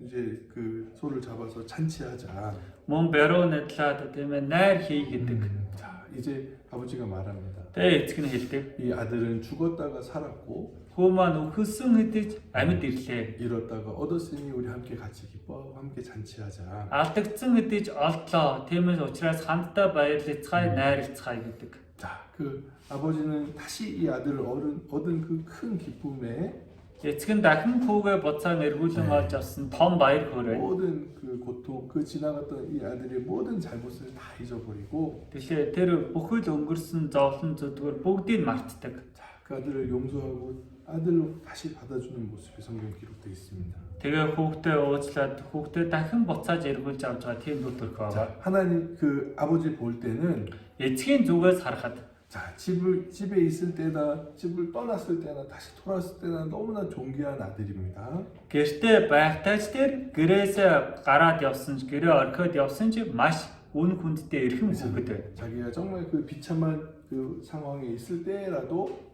이제 그 소를 잡아서 잔치하자. Мөн баруу надлаад тийм ээ найр хий гэдэг. 자, 이제 아버지가 말합니다. Тэгээ эцэг нь хэлдэг. 이 아들은 죽었다가 살았고 Хүү маань өхөсөн хэдиж амьд ирлээ. 잃었다가 얻었으니 우리 함께 같이 기뻐하고 함께 잔치하자. Алдагдсан хэдиж олдлоо. Тиймээс учраас хамтдаа баярлацгаая, найрлцгаая гэдэг. 자, 그 아버지는 다시 이 아들을 얻은 그 큰 기쁨에 Эцэг нь дахин хүүгээ буцаан эргүүлэн олж авсан том баяр хөөрэй. 모든 그 고통, 그 지나갔던 이 아들의 모든 잘못을 다 잊어버리고 Тэгэхээр тэр бүхэл өнгөрсөн зовлон зүдгэр бүгдийг мартдаг. 자, 그 아들을 용서하고 아들로 다시 받아주는 모습이 성경에 기록되어 있습니다. Тэгээ хүүхдээ уучлаад хүүхдээ дахин буцааж эргүүлж авч байгаа тийм нүдэрх байгаа. 자, 하나님 그 아버지 볼 때는 Эцгийн зүгээс харахад 자, 집에 있을 때나 집을 떠났을 때나 다시 돌아왔을 때나 너무나 존귀한 아들입니다. гэртээ байхдаа ч тэр гэрээсээ гараад явсан ч гэрээ орхиод явсан ч маш үн хүндтэй эрхэм хүүхэд байв. 자기가 정말 그 비참한 그 상황에 있을 때라도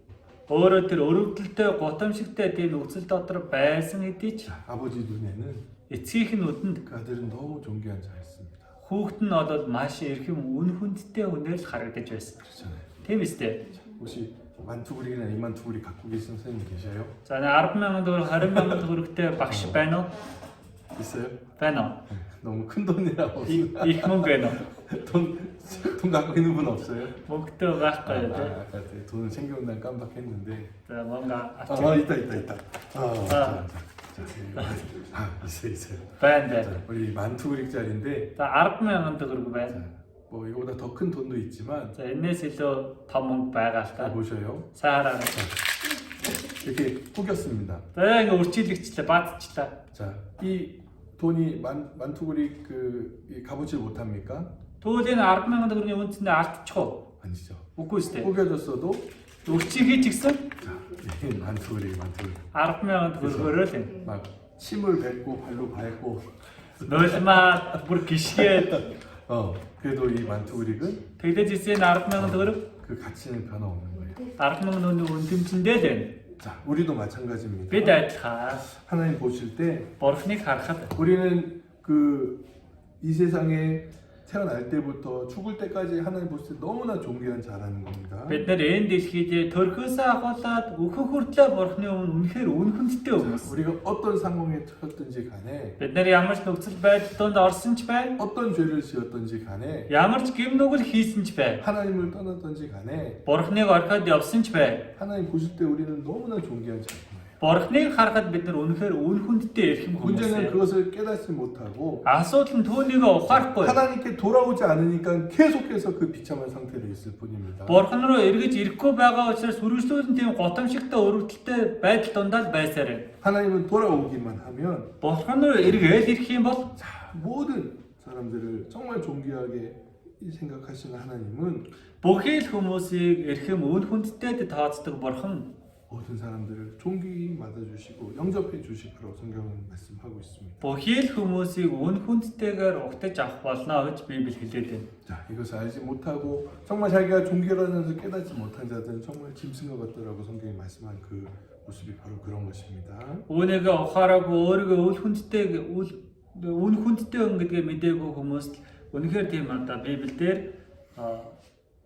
Өөрөө тэр өрөвдөлтэй гутамшигтай тийм нөхцөл дотор байсан хэдий ч 자, 아버지 눈에는 эцгийнх нь нүдэнд 그 아들은 너무 존귀한 자였습니다. хүүхэд нь бол маш эрхэм үн хүндтэй хүнээр л харагдаж байсан. 그렇잖아요. Тийм үстэй. 혹시 만투구리나 이만투구리 갖고 계신 선생님 계셔요? За 10,000 төгрөг 20,000 төгрөгтэй багш байна уу? 있어요? Байна уу? 너무 큰 돈이라고 Их мөнгө байна уу? 돈 갖고 있는 분 없어요? Мөнгөтэй байхгүй юу? 아까 돈을 챙겨온다는 깜빡했는데 За мөнгө 있다. 있어요. байна. 자, 우리 만투구리짜리인데 За 10,000 төгрөг байна. 뭐 이거보다 더 큰 돈도 있지만 За энэс илүү том мөнгө байгаа л 잘 та. 보셔요. Саараа. 이렇게 꾸겼습니다. За ингээ үрчилэгчлээ, бадчлаа. 자, 이 돈이 만투구리 이 값어치를 못합니까? Түүлийн 10,000 төгрөгийн үнцэндээ алдчих уу? 아니죠. Үгүй ээ. 꾸겨졌어도 өгчийг ч гэсэн 자, 이 만투그리. 10,000 төгрөгөөр л энэ. 막 침을 뱉고 발로 밟고. Нулимаа бүр гიშгээд 그래도 이 만투그릭은 тэгдэж ирсэн 10,000 төгрөг 그 가치는 변함없는 거예요. 10,000 төгрөгийн үнэмшиндээ л байна. 자, 우리도 마찬가지입니다. Бид адилхан 하나님 보실 때 Бурхныг харахад 우리는 그 이 세상에 태어날 때부터 죽을 때까지 하나님 보실 때 너무나 존귀한 자라는 겁니다. бид нар энэ дэлхийд төрхөөсөө ахуулаад өөхөх хүртлээр Бурхны өмнө үнэхээр үнхэндтэй хүмүүс. 우리가 어떤 상황에 처했든지 간에 Бид нар ямар ч нөхцөл байдалд орсон ч бай, 어떤 죄를 지었든지 간에 ямар ч гэм нүгэл хийсэн ч бай, 하나님을 떠났든지 간에 Бурхныг орхиод явсан ч бай. 하나님 보실 때 우리는 너무나 존귀한 자인 거예요. Бурхныг харахад бид нар үнэхээр үнхэндтэй эрхэм хүмүүс. 문제는 그것을 깨닫지 못하고 Асуудал нь түүнийг ухаарахгүй. 하나님께 돌아오지 않으니까 계속해서 그 비참한 상태로 있을 뿐입니다. Бурхан руу эргэж ирэхгүй байгаа учраас үргэлжлүүлэн тийм готомшигтай өрөвдөлтэй байдал дундаа л байсаар. 하나님은 돌아오기만 하면 Бурхан руу эргээд ирэх юм бол 자, 모든 사람들을 정말 존귀하게 생각하시는 하나님은 бүхий л хүмүүсийг эрхэм үн хүндтэй тооцдог Бурхан 모든 사람들을 존귀 맞아주시고 영접해 주실 거라고 성경은 말씀하고 있습니다. бүхий л хүмүүсийг үн хүндтэйгээр угтаж авах болно гэж Библи хэлээд байна. 자, 이것을 알지 못하고 정말 자기가 존귀라는 것을 깨닫지 못한 자들은 정말 짐승과 같더라고 성경이 말씀한 그 모습이 바로 그런 것입니다. Үүнийг ухаараагүй өөрийгөө үн хүндтэй хүн гэдгээ мэдээгүй хүмүүс үнэхээр тийм одоо Библиэлд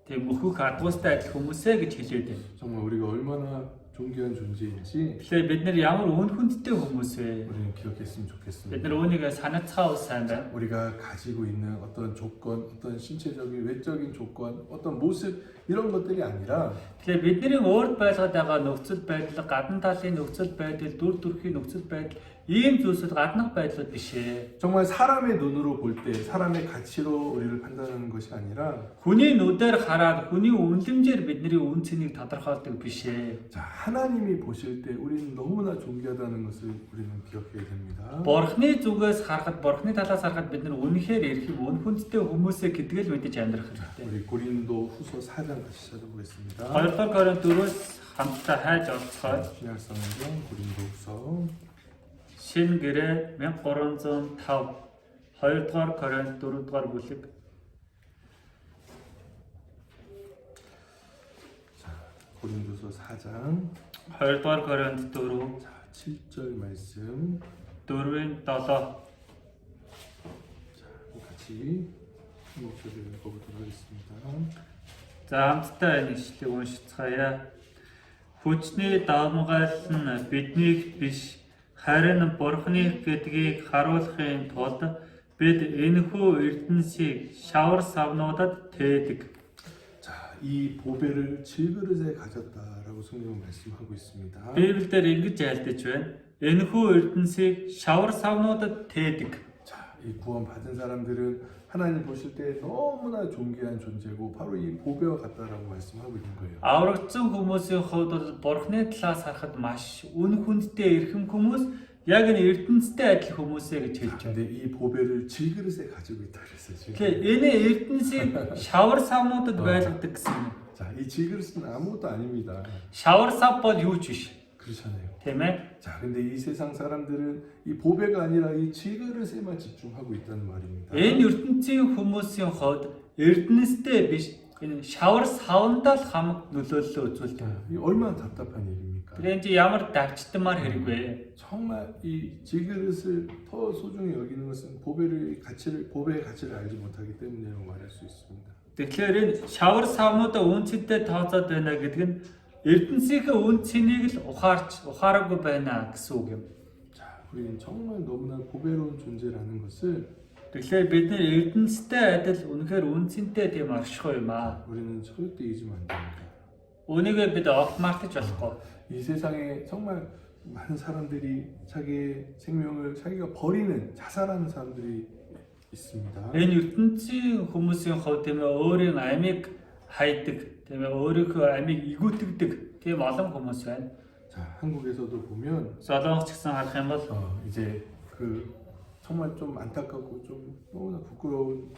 тийм мөхөх адгуустай адил хүмүүсээ гэж хэлээд байна. 정말 우리가 얼마나 존귀한 존재인지 Тэгэхээр бид нар ямар үн хүндтэй хүмүүс вэ? 우리는 기억했으면 Бид 좋겠습니다. нар үүнийг санацгаа сайн байна. 우리가 가지고 있는 어떤 조건, 어떤 신체적인 외적인 조건, 어떤 모습 이런 것들이 아니라 Тэгэхээр бидний өөрт байлгаад байгаа нөхцөл байдал, гадна талын нөхцөл байдал, дүр төрхийн нөхцөл байдал ийм зүйлсүүд гаднах байдлууд биш ээ. 정말 사람의 눈으로 볼 때 사람의 가치로 우리를 판단하는 것이 아니라 Хүний нүдээр хараад хүний үнэлэмжээр бидний үн цэнийг тодорхойлдог биш ээ. 자, 하나님이 보실 때 우리는 너무나 존귀하다는 것을 우리는 기억해야 됩니다. Бурхны зүгээс харахад, Бурхны талаас харахад бид нар үнэхээр эрхэм үн хүндтэй хүмүүсээ гэдгээл мэдэж амьдрах хэрэгтэй. 우리 고린도 후서 4장 같이 찾아보겠습니다. 2 Коринт 4-өөс хамтдаа хайж олцгоё. 신약성경 고린도 후서 Шинэ гэрээ 1305 2 Коринт 4 бүлэг. 자, 고린도서 4장 2 Коринт 4 자, 7절 말씀 4-7 자, 같이 목소리를 읽어보도록 하겠습니다. За хамтдаа энэ ишлэгийг уншицгаая. Хүчний давмгаал нь биднийг биш харин Бурхныг гэдгийг харуулахын тулд бид энэхүү эрдэнсийг шавар савнуудад тээдэг. 자, 이 보배를 질그릇에 가졌다라고 성경은 말씀하고 있습니다. Библиэлд ингэж айлдаж байна. Энэхүү эрдэнсийг шавар савнуудад тээдэг. 자, 이 구원 받은 사람들은 하나님 보실 때 너무나 존귀한 존재고 바로 이 보배와 같다라고 말씀하고 있는 거예요. Аврагдсан хүмүүсийн хувьд бол Бурхны талаас харахад маш үн хүндтэй эрхэм хүмүүс яг энэ эрдэнэстэй адил хүмүүсээ гэж хэлж байна. 근데 이 보배를 질그릇에 가지고 있다 그랬어요. 지금. Тэгэхээр энэ эрдэнсийг шавар савнуудад байлгадаг гэсэн юм. 자, 이 질그릇은 아무것도 아닙니다. Шавар сав бол юу ч биш. 그렇잖아요. Тийм ээ. 자, 근데 이 세상 사람들은 이 보배가 아니라 이 질그릇에만 집중하고 있다는 말입니다. Энэ ертөнцийн хүмүүсийн хувьд эрдэнэстэй биш энэ шавар савндаа л хамаг нөлөөллөө үзүүлдэг. 이 얼마나 답답한 일입니까? Тэгэхээр энэ ямар давчдмаар хэрэг вэ? 정말 이 질그릇을 더 소중히 여기는 것은 보배의 가치를 알지 못하기 때문이라고 말할 수 있습니다. Тэгэхээр энэ шавар савнуудаа үнцэнтэй тооцоод байна гэдэг нь эрдэнсийнхээ үн цэнийг л ухаараагүй байна гэсэн үг юм. 자, 우리는 정말 너무나 보배로운 존재라는 것을 Тэгэхээр бид нэр эрдэнэстэй адил үнэхээр үн цэнтэй тийм оршихуй юм аа. 우리는 절대 잊으면 안 됩니다. Үүнийгээ бид огт мартаж болохгүй. 이 세상에 정말 많은 사람들이 자기의 생명을 자기가 버리는 자살하는 사람들이 있습니다. Энэ ертөнцийн хүмүүсийн хувьд тийм ээ өөрийн амийг хайдаг, тийм ээ өөрийнхөө амийг игүүтгдэг тийм олон хүмүүс байна. 자, 한국에서도 보면 Солонгоч гэсэн харах юм бол 이제 정말 좀 안타깝고 좀 너무나 부끄러운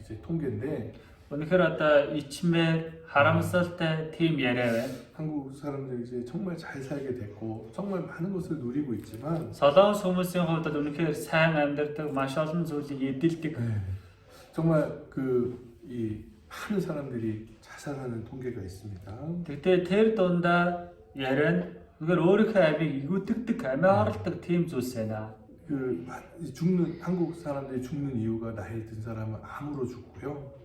이제 통계인데 Үнэхээр одоо ичмээр харамсалтай тийм яриа байна. 한국 사람들이 이제 정말 잘 살게 됐고 정말 많은 것을 누리고 있지만 Солонгос хүмүүсийн хувьд бол үнэхээр сайн амьдардаг, маш олон зүйлийг эдэлдэг. 정말 이 많은 사람들이 자살하는 통계가 있습니다. Тэгтээ тэр дундаа яриа нь үнэхээр өөрийнхөө амийг игүүддэг, амиа хорлдог тийм зүйлс байна. 죽는 한국 사람들이 죽는 이유가 나이 든 사람은 암으로 죽고요.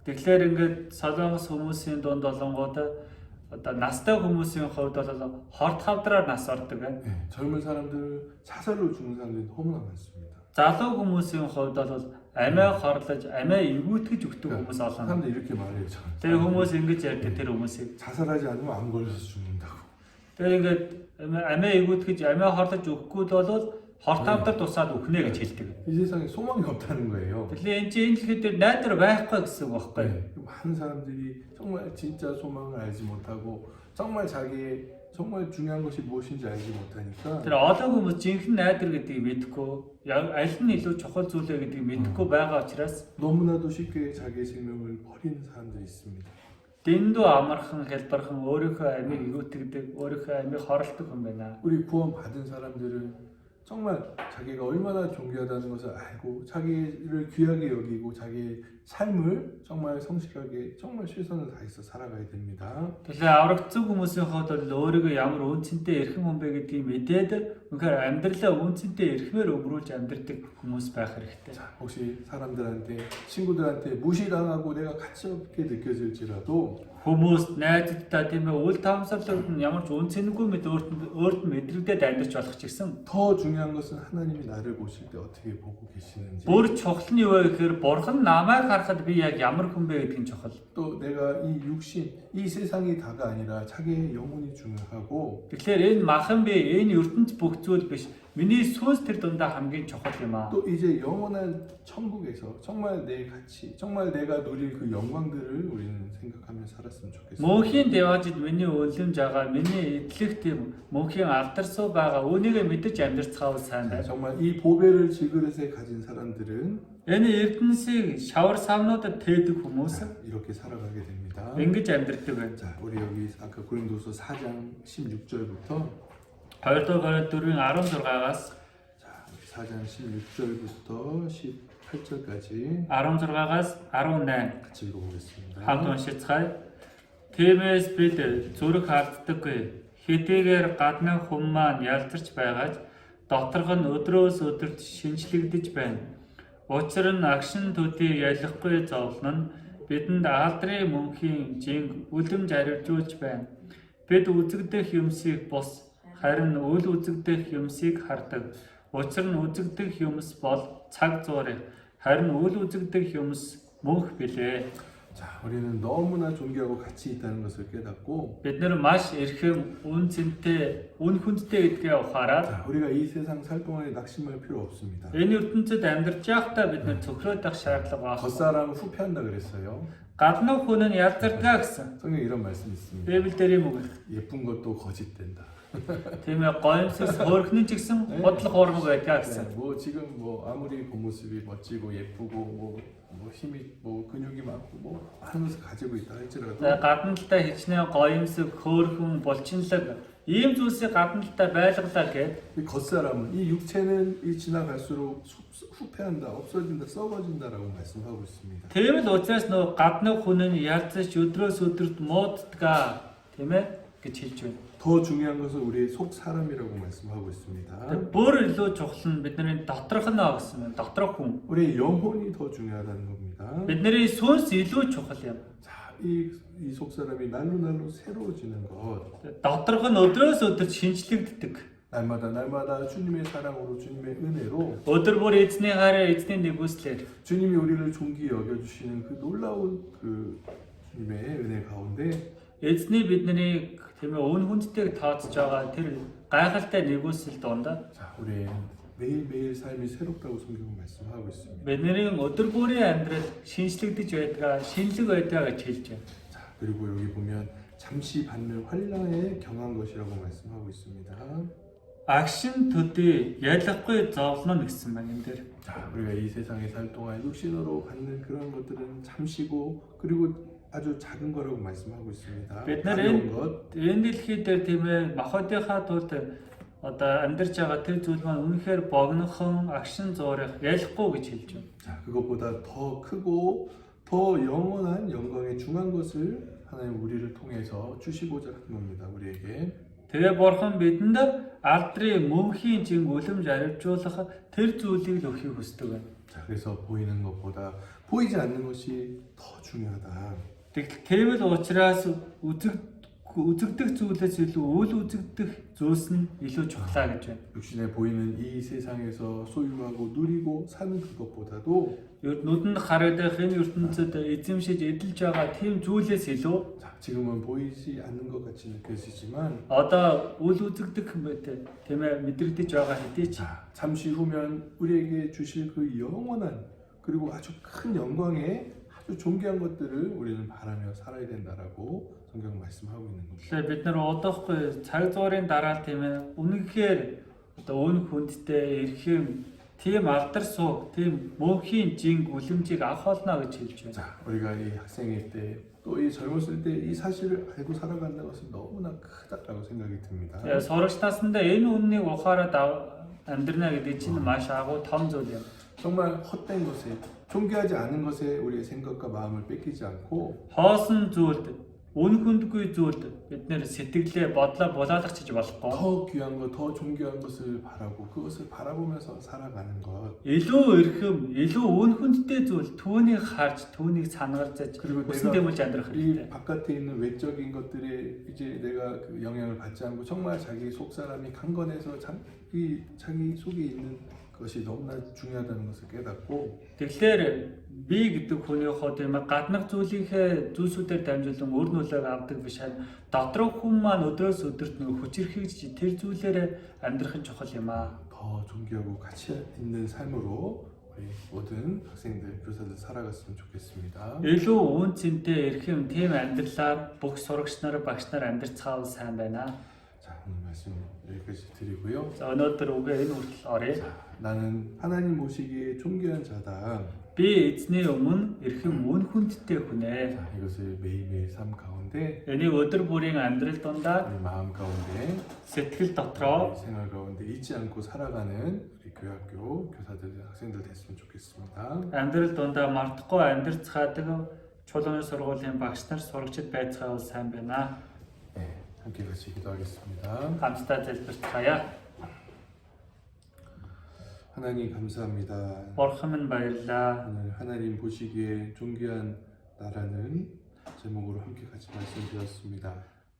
Тэгэхээр ингээд солонгос хүмүүсийн дунд болонгууд одоо настай хүмүүсийн хувьд бол хорт хавдраар нас ордог байна. 젊은 사람들 자살로 죽는 사람들이 너무나 많습니다. Залуу хүмүүсийн хувьд бол амиа хорлож, амиа игүүтгэж өгдөг хүмүүс олон. 사람들이 이렇게 말해요. Тэр хүмүүс ингэж ярьдаг тэр хүмүүсийг. 자살하지 않으면 암 걸려서 죽는다고. Тэр ингээд амиа игүүтгэж, амиа хорлож өгөхгүй бол хорт хавдар тусаад өгнө гэж хэлдэг. 이 세상에 소망이 없다는 거예요. Тэгэхээр энэ чинь дэлхийд найдар байхгүй гэсэн үг байхгүй. 많은 사람들이 정말 진짜 소망을 알지 못하고 정말 자기의 정말 중요한 것이 무엇인지 알지 못하니까 Тэр олон хүмүүс жинхэнэ найдар гэдгийг мэдэхгүй, яг аль нь илүү чухал зүйл вэ гэдгийг мэдэхгүй байгаа учраас 너무나도 쉽게 자기의 생명을 버리는 사람들이 있습니다. дэндүү амархан, хэлбархан өөрийнхөө амийг игүүтгэдэг, өөрийнхөө амийг хорлдог хүн байна. 우리 구원 받은 사람들은 정말 자기가 얼마나 존귀하다는 것을 알고 자기를 귀하게 여기고 자기의 삶을 정말 성실하게 정말 최선을 다해서 살아가야 됩니다. Тэгэхээр аврагдсан хүмүүсийн хувьд бол өөрийгөө ямар үнцэнтэй эрхэм хүн бэ гэдгийг мэдээд үнэхээр амьдралаа үнцэнтэй эрхмээр өнгөрүүлж амьдрдаг хүмүүс байх хэрэгтэй. 자, 혹시 사람들한테 친구들한테 무시당하고 내가 가치없게 느껴질지라도 Хүмүүс найзуудтай тийм ээ үл таамсарлууд нь ямар ч үнцэнгүй мэд өөрт нь мэдрэгдээд амьдарч болох ч гэсэн 더 중요한 것은 하나님이 나를 보실 때 어떻게 보고 계시는지 бүр чухал нь юу вэ гэхээр бурхан намайг харахад би яг ямар хүн бэ гэдгийг чухал. 또 내가 이 육신, 이 세상이 다가 아니라 자기의 영혼이 중요하고 Тэгэхээр энэ махан би энэ ертөнц бүх зүйл биш. Миний сүнс тэр дундаа хамгийн чухал юм аа. 또 이제 영원한 천국에서 정말 내 가치, 정말 내가 누릴 그 영광들을 우리는 생각하며 살았으면 좋겠습니다. Мөнхийн деважид миний үлэмж байгаа, миний эдлэх тийм мөнхийн алдарсуу байгаа. Үүнийг мэдэж амьдарцгаавал сайн байна. 정말 이 보배를 질그릇에 가진 사람들은 Энэ ертөнцийг шавар савнуудад тээдэг хүмүүс 이렇게 살아가게 됩니다. ингэж амьдардаг байна. 자, 우리 여기 아까 고린도서 4장 16절부터 2 Коринтын 16-аас 자, 4장 16절부터 18절까지 16-аас 18 같이 읽어보겠습니다. хамт уншицгаая. Тиймээс бид зүрх алддаггүй. Хэдийгээр гадны хүн маань ялзарч байгаач доторх нь өдрөөс өдөрт шинжлэгдэж байна. Учир нь агшин төдий ялахгүй зовлон нь бидэнд алдрын мөнхийн жинг үлэмж арилжуулж байна. Бид үзэгдэх юмсыг бус харин үл үзэгдэх юмсыг хардаг. Учир нь үзэгдэх юмс бол цаг зуурь. Харин үл үзэгдэх юмс мөнх билээ. 자, 우리는 너무나 존귀하고 가치 있다는 것을 깨닫고 Бид нэр маш эрхэм, үн цэнтэй, үн хүндтэй гэдгээ ухаараад 자, 우리가 이 세상 살 동안에 낙심할 필요 없습니다. энэ ертөнцид амьдарч явахдаа бид нэр цөхрөөд байх шаардлага байна. 겉사람은 후패한다 그랬어요. Гадны хүн нь ялзардгаа гэсэн. 성경에 이런 말씀이 있습니다. Библиэр юм уу? 예쁜 것도 거짓된다. Тийм ээ, гоёмсос хөөрхнөн ч гэсэн бодлого хуурмаг байдгаа гэсэн. 뭐 지금 뭐 아무리 겉모습이 멋지고 예쁘고 뭐 힘이 뭐 근육이 많고 뭐 많은 것을 가지고 있다 할지라도 За гадна талаа хичнээн гоёмсог, хөөрхөн, булчинлаг ийм зүйлсийг гадна талаа байлгалаа гэхэд 이 겉사람은 이 육체는 이 지나갈수록 후패한다, 없어진다, 썩어진다라고 말씀하고 있습니다. тийм л учраас нөө гадны хүн нь ялзаж өдрөөс өдөрт мууддаг тийм ээ гэж хэлж байна. 더 중요한 것은 우리의 속 사람이라고 말씀하고 있습니다. Бүр илүү чухал нь бидний доторх нь гэсэн байна. Доторх хүн. 우리의 영혼이 더 중요하다는 겁니다. Бидний сүнс илүү чухал юм. 자, 이 속 사람이 날로 새로워지는 것, Доторх нь өдрөөс өдөрт шинжлэгддэг. 날마다 주님의 사랑으로 주님의 은혜로 Өдөр бүр эзний хараа, эзний нэгүслэр 주님이 우리를 존귀히 여겨주시는 그 놀라운 그 주님의 은혜 가운데 эзний бидний тийм ээ өн хүндтэйг тооцож байгаа тэр гайхалтай нэгүсэл дондаа 자, 우리의 매일매일 삶이 새롭다고 성경은 말씀하고 있습니다. бидний өдөр бүрийн амьдрал шинжлэгдэж байдгаа, шинэлэг байдгаа гэж хэлж байна. 자, 그리고 여기 보면 잠시 받는 환란에 경한 것이라고 말씀하고 있습니다. агшин төдий ялахгүй зовлон гэсэн байна энэ дээр. 자, 우리가 이 세상에 살 동안 육신으로 갖는 그런 것들은 잠시고 그리고 아주 작은 거라고 말씀하고 있습니다. 옛날에 가벼운 것. Энэ дэлхий дээр тийм ээ махбодынхаа тулд одоо амьдарч байгаа тэр зүйл маань үнэхээр богинохон агшин зуурах ялахгүй гэж хэлж байна. 자, 그것보다 더 크고 더 영원한 영광의 중한 것을 하나님 우리를 통해서 주시고자 하는 겁니다. 우리에게. Тэгээ бурхан бидэнд алдрын мөнхийн жин үлэмж аривжуулах тэр зүйлийг л өгөхийг хүсдэг байна. 자, 그래서 보이는 것보다 보이지 않는 것이 더 중요하다. Тэгвэл учраас үзэгдэх зүйлээс илүү үл үзэгдэх зүйлс нь илүү чухлаа гэж байна. 육신에 보이는 이 세상에서 소유하고 누리고 사는 그것보다도 Нүдэнд харагдах энэ ертөнцид эзэмшиж эдэлж байгаа тийм зүйлээс илүү 자, 지금은 보이지 않는 것 같이 느껴지지만 одоо үл үзэгдэх тийм ээ мэдрэгдэж байгаа хэдий ч 자, 잠시 후면 우리에게 주실 그 영원한 그리고 아주 큰 영광의 아주 존귀한 것들을 우리는 바라며 살아야 된다라고 성경 말씀하고 있는 겁니다. тэгэхээр бид нар удахгүй цаг зуурын дараа тийм ээ үнэхээр одоо өн хүндтэй эрхэм тийм алдар суу тийм мөнхийн жинг үлэмжийг авах болно гэж хэлж байна. 자, 우리가 이 학생일 때 또 이 젊었을 때 이 사실을 알고 살아간다는 것은 너무나 크다라고 생각이 듭니다. Тэгээ сурагч насндаа энэ үннийг ухаарад амьдрна гэдэг чинь маш агуу том зүйл юм. 정말 헛된 것에 존귀하지 않은 것에 우리의 생각과 마음을 뺏기지 않고 Хоосон зүйлд, үн хүндгүй зүйлд бид нэр сэтгэлээ бодлоо булаалгachж болохгүй. 더 귀한 것, 더 존귀한 것을 바라고 그것을 바라보면서 살아가는 것. Илүү эрхэм, илүү үн хүндтэй зүйл түүнийг харж, түүнийг санагалзаж 그리고 хүссэн дэвүүлж амьдрах 이 хэрэгтэй. 바깥에 있는 외적인 것들에 이제 내가 그 영향을 받지 않고 정말 자기 속 사람이 강건해서 자기 속에 있는 것이 너무나 중요하다는 것을 깨닫고 Тэгэхээр би гэдэг хүний хувьд юм гаднах зүйлийнхээ зүйлсүүдээр дамжуулан өөр нөлөөг авдаг биш харин доторх хүн маань өдрөөс өдөрт нөгөө хүчирхэгж тэр зүйлээрээ амьдрах нь чухал юм аа. 더 존귀하고 가치 있는 삶으로 우리 모든 학생들, 교사들 살아갔으면 좋겠습니다. Илүү үн цэнтэй эрхэм тийм амьдралаар бүх сурагч нар багш нар амьдрцгаал сайн байна. 자, 오늘 말씀 여기까지 드리고요. За өнөөдөр үгээ энэ хүртэл оръё. 자, 나는 하나님 보시기에 존귀한 자다. Би эзний өмнө эрхэм үн хүндтэй хүн ээ. 자, 이것을 매일매일 삶 가운데 Энийг өдөр бүрийн амьдрал дундаа 우리 마음 가운데 сэтгэл дотроо 우리 생활 가운데 잊지 않고 살아가는 우리 교학교 교사들 학생들 됐으면 좋겠습니다. амьдрал дундаа мартахгүй амьдрцгаадаг чулууны сургуулийн багш нар сурагчид байцгаал сайн байна. 네, 함께 같이 기도하겠습니다. Хамтдаа залбирцгаая. 하나님 감사합니다. Бурхан минь баярлалаа. 오늘 하나님 보시기에 존귀한 나라는 제목으로 함께 같이 말씀드렸습니다.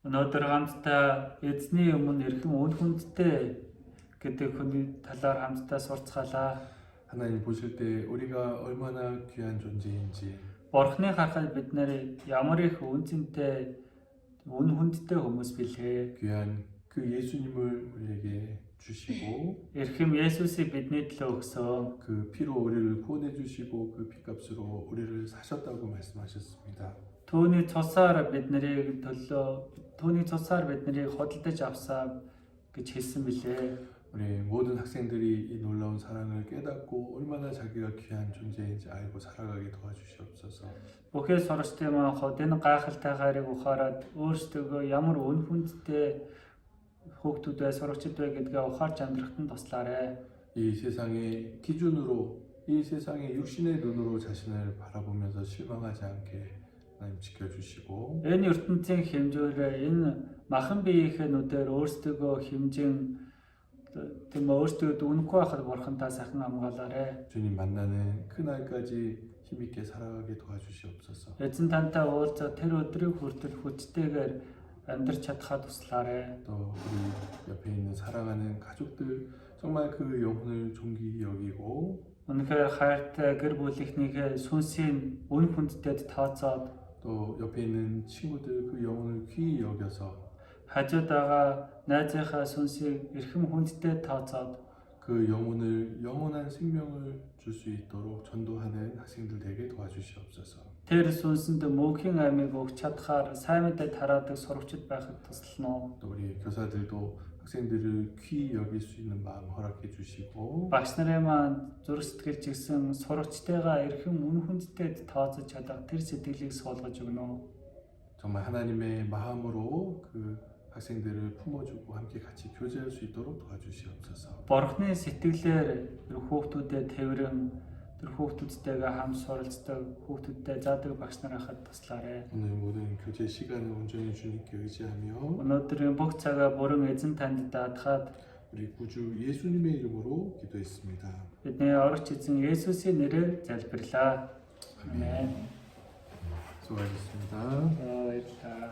Өнөөдөр хамтдаа эзний өмнө эрхэм үн хүндтэй гэдэг хүний талаар хамтдаа сурцгаалаа. 하나님 보실 때 우리가 얼마나 귀한 존재인지 Бурханы харахад бид нэр ямар их үн цэнтэй үн хүндтэй хүмүүс билээ. 귀한 그 예수님을 우리에게 주시고 Эрхэм Есүсийг бидний төлөө өгсөн. 그 피로 우리를 구원해 주시고 그 피값으로 우리를 사셨다고 말씀하셨습니다. Түүний цусаар биднийг хөдөлж авсан гэж хэлсэн билээ. 우리 모든 학생들이 이 놀라운 사랑을 깨닫고 얼마나 자기가 귀한 존재인지 알고 살아가게 도와주시옵소서. Бүхэл сурагчдын маань хот энэ гайхалтай хайрыг ухаарад өөрсдөө ямар үн хүндтэй хүүхдүүд бай, сурагчид бай гэдгээ ухаарч амьдрахад нь туслаарай. 이 세상의 기준으로 이 세상의 육신의 눈으로 자신을 바라보면서 실망하지 않게 하나님 지켜주시고 Энэ ертөнцийн хэмжүүрээ энэ махан биеийнхээ нүдээр өөрсдөө хэмжин тийм өөрсдөө үнэхгүй байхад бурхантаа сайхан хамгаалаарай. 주님 만나는 그날까지 힘있게 살아가게 도와주시옵소서. Эзэн тантай уулзах тэр өдрийн хүртэл хүчтэйгээр амьдрч чадхаа туслаарай. 또 우리 옆에 있는 사랑하는 가족들 정말 그 영혼을 존귀히 여기고 Үнэхээр хайртай гэр бүлийнхнийхээ сүнсийн үн хүндтэд тооцоод 또 옆에 있는 친구들 그 영혼을 귀히 여겨서 хажууд байгаа найзынхаа сүнсийг эрхэм хүндтэй тооцоод 그 영혼을 영원한 생명을 줄 수 있도록 전도하는 학생들 되게 도와주시옵소서. тэр сүнсэнд мөнхийн амийг өгч чадхаар сайн мэдээ тараадаг сурагчид байхад туслана уу. 또 우리 교사들도 학생들을 귀히 여길 수 있는 마음 허락해 주시고 Багш нарын маань зүрх сэтгэл жигсэн сурагчтайгаа эрхэм үн хүндтэй тооцож чадах тэр сэтгэлийг суулгаж өгнө. 정말 하나님의 마음으로 그 학생들을 품어주고 함께 같이 교제할 수 있도록 도와주시옵소서. Бурхны сэтгэлээр тэр хүүхдүүдэд тэрвэрэн тэр хүүхдүүдтэйгээ хамт суралцдаг, хүүхдүүдтэй заадаг багш нарынхад туслаарай. 오늘 모든 교제 시간을 온전히 주님께 의지하며 Өнөөдрийн бүх цагаа бүрэн эзэн танд даатгаад 우리 구주 예수님의 이름으로 기도했습니다. бидний орогч эзэн Есүсийн нэрээр залбирлаа. Амен. 수고하셨습니다. За баярлалаа.